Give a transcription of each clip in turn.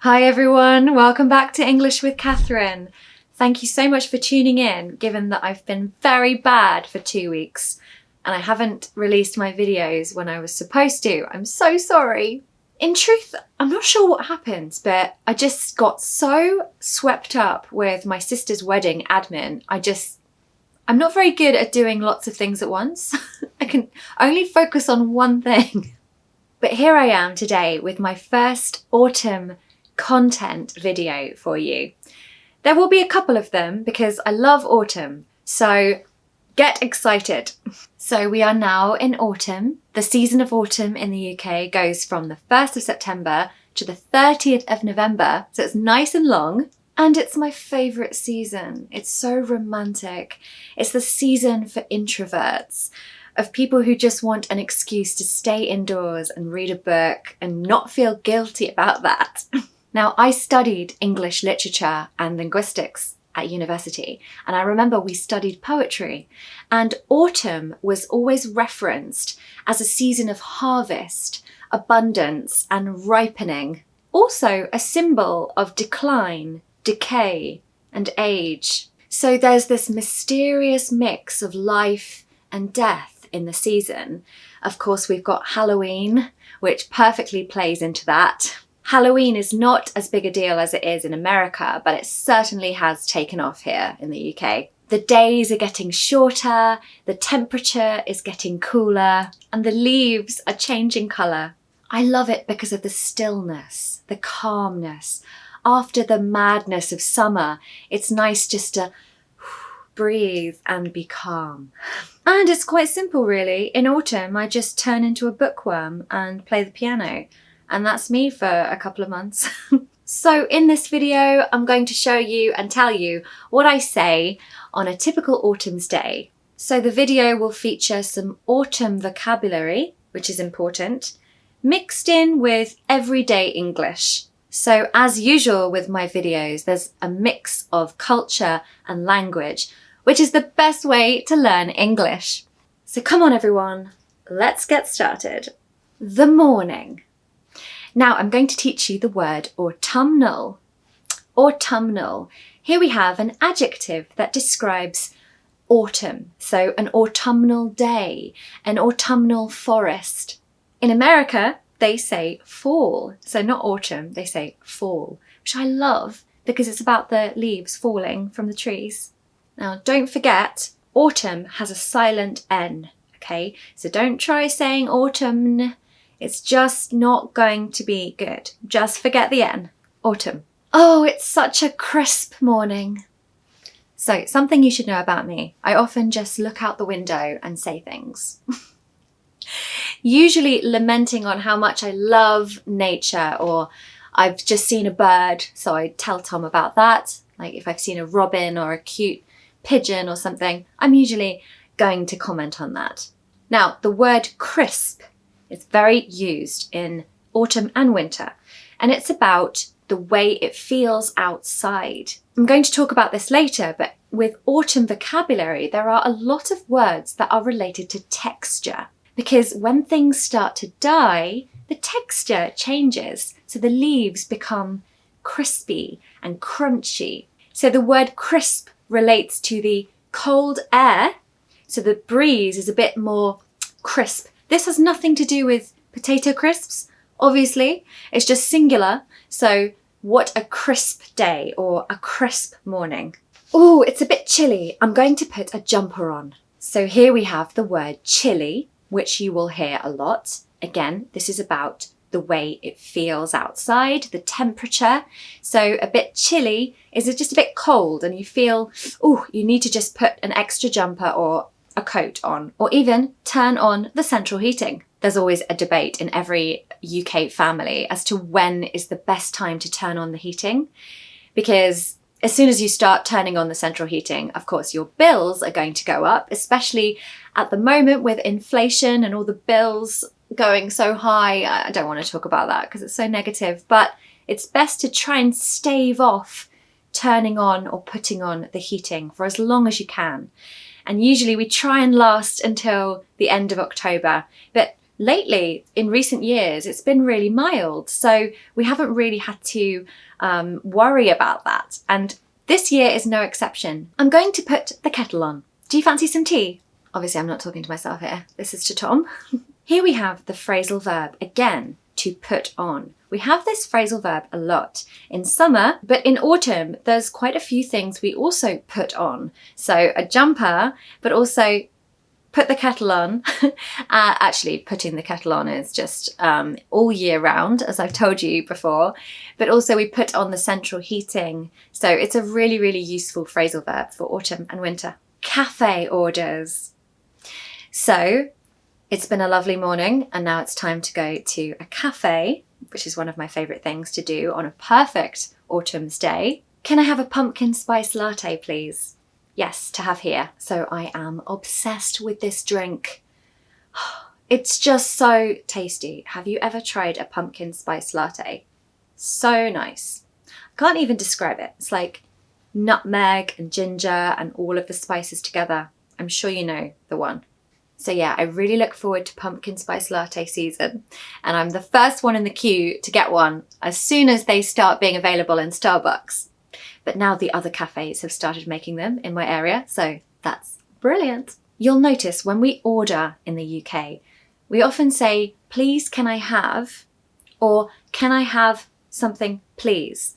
Hi everyone, welcome back to English with Catherine. Thank you so much for tuning in, given that I've been very bad for 2 weeks and I haven't released my videos when I was supposed to. I'm so sorry. In truth, I'm not sure what happened, but I just got so swept up with my sister's wedding admin. I'm not very good at doing lots of things at once. I can only focus on one thing. But here I am today with my first autumn content video for you. There will be a couple of them because I love autumn, so get excited. So we are now in autumn. The season of autumn in the UK goes from the 1st of September to the 30th of November, so it's nice and long. And it's my favourite season. It's so romantic. It's the season for introverts, of people who just want an excuse to stay indoors and read a book and not feel guilty about that. Now, I studied English literature and linguistics at university, and I remember we studied poetry, and autumn was always referenced as a season of harvest, abundance, and ripening. Also a symbol of decline, decay, and age. So there's this mysterious mix of life and death in the season. Of course, we've got Halloween, which perfectly plays into that. Halloween is not as big a deal as it is in America, but it certainly has taken off here in the UK. The days are getting shorter, the temperature is getting cooler, and the leaves are changing colour. I love it because of the stillness, the calmness. After the madness of summer, it's nice just to breathe and be calm. And it's quite simple really. In autumn, I just turn into a bookworm and play the piano. And that's me for a couple of months. So in this video, I'm going to show you and tell you what I say on a typical autumn's day. So the video will feature some autumn vocabulary, which is important, mixed in with everyday English. So as usual with my videos, there's a mix of culture and language, which is the best way to learn English. So come on everyone, let's get started. The morning. Now I'm going to teach you the word autumnal. Autumnal. Here we have an adjective that describes autumn. So an autumnal day, an autumnal forest. In America, they say fall. So not autumn, they say fall, which I love because it's about the leaves falling from the trees. Now don't forget, autumn has a silent N, okay? So don't try saying autumn. It's just not going to be good. Just forget the N. Autumn. Oh, it's such a crisp morning. So something you should know about me. I often just look out the window and say things. Usually lamenting on how much I love nature, or I've just seen a bird, so I tell Tom about that. Like if I've seen a robin or a cute pigeon or something, I'm usually going to comment on that. Now, the word crisp is very used in autumn and winter, and it's about the way it feels outside. I'm going to talk about this later, but with autumn vocabulary, there are a lot of words that are related to texture, because when things start to die, the texture changes. So the leaves become crispy and crunchy. So the word crisp relates to the cold air. So the breeze is a bit more crisp. This has nothing to do with potato crisps, obviously. It's just singular. So what a crisp day or a crisp morning. Oh, it's a bit chilly. I'm going to put a jumper on. So here we have the word chilly, which you will hear a lot. Again, this is about the way it feels outside, the temperature. So a bit chilly is just a bit cold and you feel, oh, you need to just put an extra jumper or a coat on, or even turn on the central heating. There's always a debate in every UK family as to when is the best time to turn on the heating, because as soon as you start turning on the central heating, of course, your bills are going to go up, especially at the moment with inflation and all the bills going so high. I don't want to talk about that because it's so negative, but it's best to try and stave off turning on or putting on the heating for as long as you can. And usually we try and last until the end of October, but lately, in recent years, it's been really mild. So we haven't really had to worry about that. And this year is no exception. I'm going to put the kettle on. Do you fancy some tea? Obviously, I'm not talking to myself here. This is to Tom. Here we have the phrasal verb, again, to put on. We have this phrasal verb a lot in summer, but in autumn, there's quite a few things we also put on. So a jumper, but also put the kettle on. Actually, putting the kettle on is just all year round, as I've told you before, but also we put on the central heating. So it's a really, really useful phrasal verb for autumn and winter. Cafe orders. So it's been a lovely morning and now it's time to go to a cafe, which is one of my favourite things to do on a perfect autumn's day. Can I have a pumpkin spice latte, please? Yes, to have here. So I am obsessed with this drink. It's just so tasty. Have you ever tried a pumpkin spice latte? So nice. I can't even describe it. It's like nutmeg and ginger and all of the spices together. I'm sure you know the one. So yeah, I really look forward to pumpkin spice latte season, and I'm the first one in the queue to get one as soon as they start being available in Starbucks. But now the other cafes have started making them in my area, so that's brilliant. You'll notice when we order in the UK, we often say, please can I have, or can I have something please?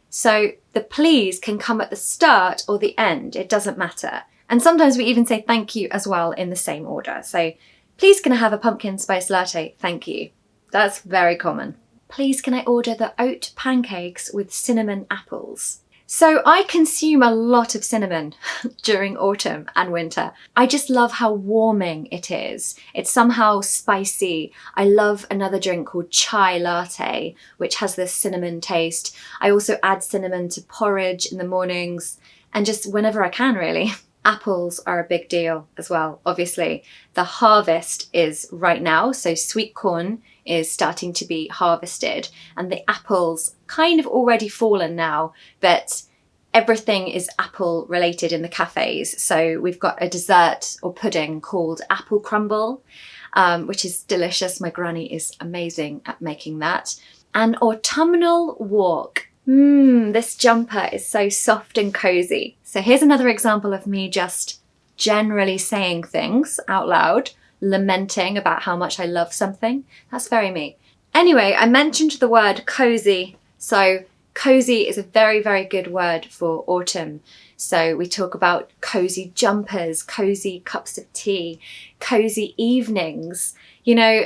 So the please can come at the start or the end, it doesn't matter. And sometimes we even say thank you as well in the same order. So please can I have a pumpkin spice latte? Thank you. That's very common. Please can I order the oat pancakes with cinnamon apples? So I consume a lot of cinnamon during autumn and winter. I just love how warming it is. It's somehow spicy. I love another drink called chai latte, which has this cinnamon taste. I also add cinnamon to porridge in the mornings and just whenever I can, really. Apples are a big deal as well, obviously. The harvest is right now, so sweet corn is starting to be harvested and the apples kind of already fallen now, but everything is apple related in the cafes. So we've got a dessert or pudding called apple crumble, which is delicious. My granny is amazing at making that. And Autumnal Walk. This jumper is so soft and cozy. So here's another example of me just generally saying things out loud, lamenting about how much I love something. That's very me. Anyway, I mentioned the word cozy. So cozy is a very, very good word for autumn. So we talk about cozy jumpers, cozy cups of tea, cozy evenings. You know,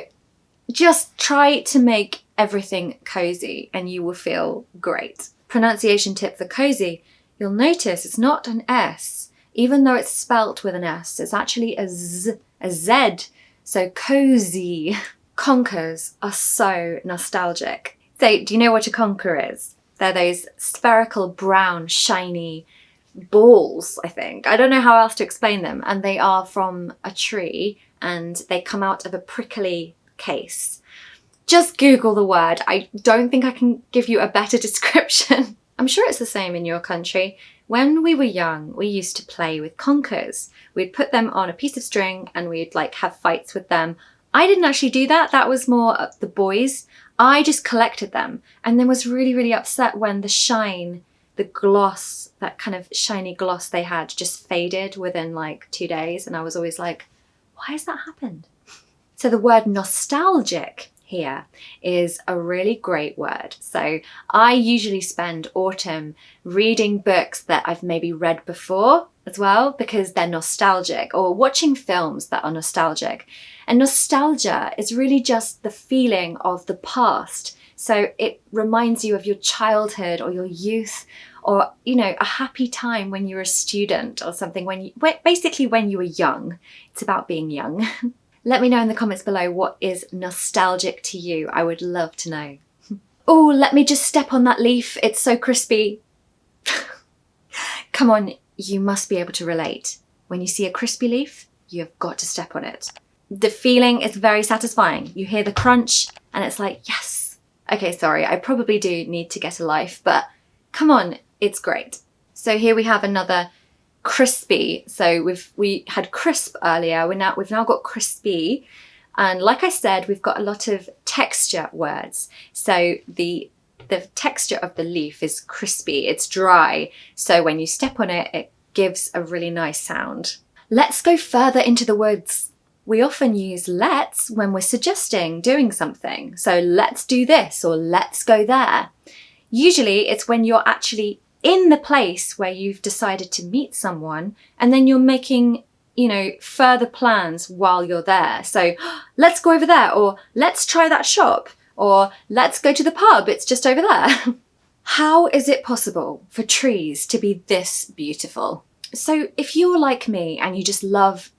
just try to make everything cozy and you will feel great. Pronunciation tip for cozy. You'll notice it's not an S. Even though it's spelt with an S, it's actually a Z, a Z. So cozy. Conkers are so nostalgic. So do you know what a conker is? They're those spherical, brown, shiny balls, I think. I don't know how else to explain them. And they are from a tree and they come out of a prickly case. Just Google the word. I don't think I can give you a better description. I'm sure it's the same in your country. When we were young, we used to play with conkers. We'd put them on a piece of string and we'd like have fights with them. I didn't actually do that. That was more the boys. I just collected them and then was really, really upset when the shine, the gloss, that kind of shiny gloss they had just faded within like 2 days. And I was always like, why has that happened? So the word nostalgic here is a really great word. So I usually spend autumn reading books that I've maybe read before as well because they're nostalgic, or watching films that are nostalgic. And nostalgia is really just the feeling of the past. So it reminds you of your childhood or your youth, or, you know, a happy time when you were a student or something, basically when you were young. It's about being young. Let me know in the comments below what is nostalgic to you. I would love to know. Oh, let me just step on that leaf. It's so crispy. Come on, you must be able to relate. When you see a crispy leaf, you have got to step on it. The feeling is very satisfying. You hear the crunch and it's like, yes. Okay, sorry, I probably do need to get a life, but come on, it's great. So here we have another crispy. So we had crisp earlier. We've now got crispy. And like I said, we've got a lot of texture words. So the texture of the leaf is crispy, it's dry. So when you step on it, it gives a really nice sound. Let's go further into the woods. We often use let's when we're suggesting doing something. So let's do this or let's go there. Usually it's when you're actually in the place where you've decided to meet someone and then you're making, further plans while you're there. So let's go over there, or let's try that shop, or let's go to the pub, it's just over there. How is it possible for trees to be this beautiful? So if you're like me and you just love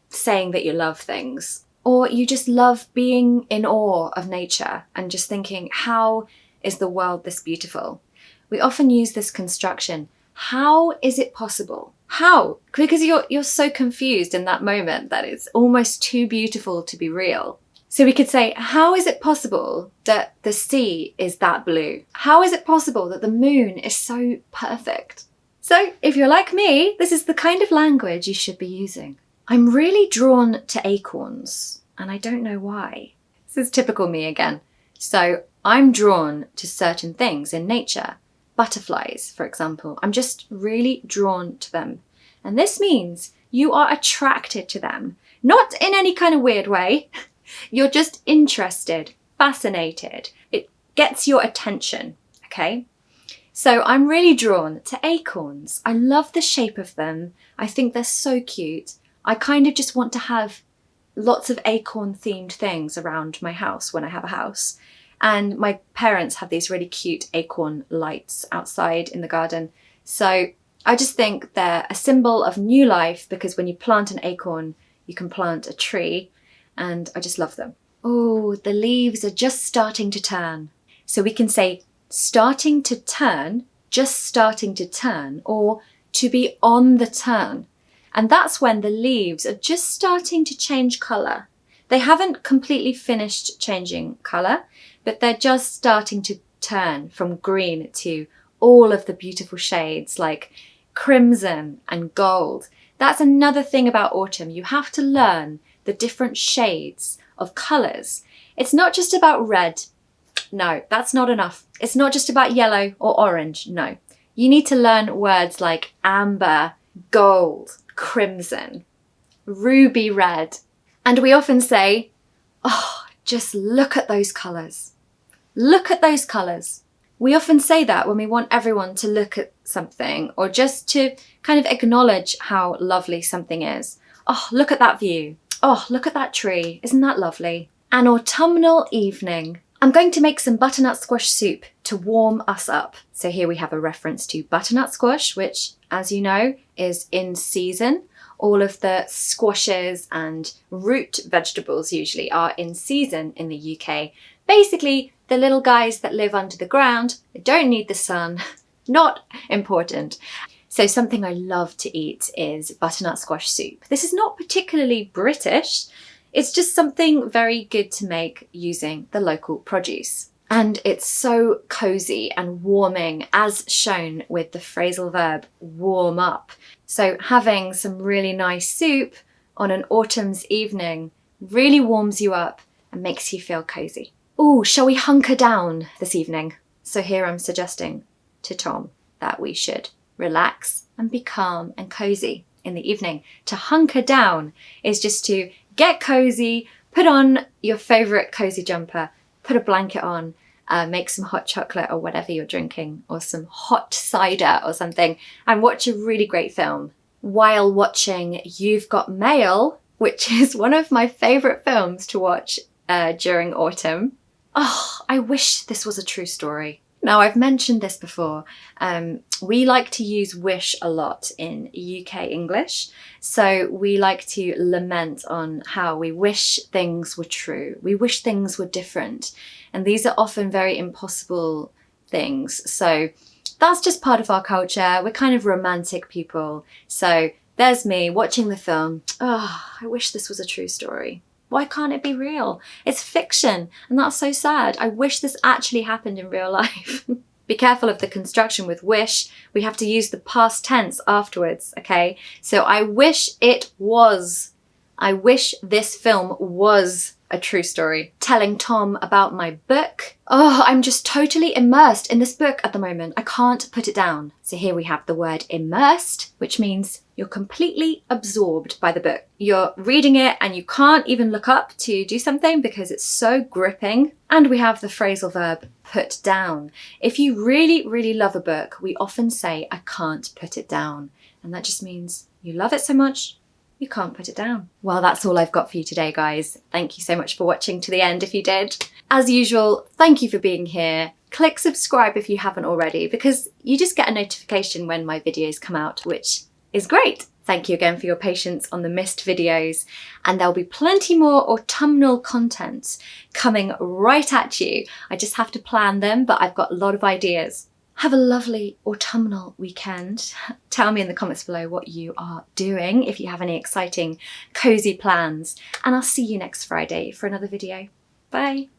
saying that you love things, or you just love being in awe of nature and just thinking, how is the world this beautiful? We often use this construction. How is it possible? How? Because you're so confused in that moment that it's almost too beautiful to be real. So we could say, how is it possible that the sea is that blue? How is it possible that the moon is so perfect? So if you're like me, this is the kind of language you should be using. I'm really drawn to acorns, and I don't know why. This is typical me again. So I'm drawn to certain things in nature. Butterflies, for example. I'm just really drawn to them. And this means you are attracted to them. Not in any kind of weird way. You're just interested, fascinated. It gets your attention, okay? So I'm really drawn to acorns. I love the shape of them. I think they're so cute. I kind of just want to have lots of acorn themed things around my house when I have a house. And my parents have these really cute acorn lights outside in the garden. So I just think they're a symbol of new life, because when you plant an acorn, you can plant a tree, and I just love them. Oh, the leaves are just starting to turn. So we can say starting to turn, just starting to turn, or to be on the turn. And that's when the leaves are just starting to change colour. They haven't completely finished changing colour, but they're just starting to turn from green to all of the beautiful shades like crimson and gold. That's another thing about autumn. You have to learn the different shades of colours. It's not just about red. No, that's not enough. It's not just about yellow or orange. No. You need to learn words like amber, gold, crimson, ruby red. And we often say, oh, just look at those colours. Look at those colours. We often say that when we want everyone to look at something, or just to kind of acknowledge how lovely something is. Oh, look at that view. Oh, look at that tree. Isn't that lovely? An autumnal evening. I'm going to make some butternut squash soup to warm us up. So here we have a reference to butternut squash, which, as you know, is in season. All of the squashes and root vegetables usually are in season in the UK. Basically, the little guys that live under the ground, they don't need the sun, not important. So something I love to eat is butternut squash soup. This is not particularly British. It's just something very good to make using the local produce. And it's so cozy and warming, as shown with the phrasal verb warm up. So having some really nice soup on an autumn's evening really warms you up and makes you feel cozy. Ooh, shall we hunker down this evening? So here I'm suggesting to Tom that we should relax and be calm and cozy in the evening. To hunker down is just to get cozy, put on your favourite cozy jumper, put a blanket on, make some hot chocolate or whatever you're drinking, or some hot cider or something, and watch a really great film. While watching You've Got Mail, which is one of my favourite films to watch during autumn. Oh, I wish this was a true story. Now, I've mentioned this before. We like to use wish a lot in UK English. So we like to lament on how we wish things were true. We wish things were different. And these are often very impossible things. So that's just part of our culture. We're kind of romantic people. So there's me watching the film. Oh, I wish this was a true story. Why can't it be real? It's fiction, and that's so sad. I wish this actually happened in real life. Be careful of the construction with wish. We have to use the past tense afterwards, okay? So I wish it was. I wish this film was a true story, telling Tom about my book. Oh, I'm just totally immersed in this book at the moment. I can't put it down. So here we have the word immersed, which means you're completely absorbed by the book. You're reading it and you can't even look up to do something because it's so gripping. And we have the phrasal verb put down. If you really, really love a book, we often say, I can't put it down. And that just means you love it so much, you can't put it down. Well, that's all I've got for you today, guys. Thank you so much for watching to the end if you did. As usual, thank you for being here. Click subscribe if you haven't already, because you just get a notification when my videos come out, which is great. Thank you again for your patience on the missed videos, and there'll be plenty more autumnal content coming right at you. I just have to plan them, but I've got a lot of ideas. Have a lovely autumnal weekend. Tell me in the comments below what you are doing, if you have any exciting, cozy plans, and I'll see you next Friday for another video. Bye.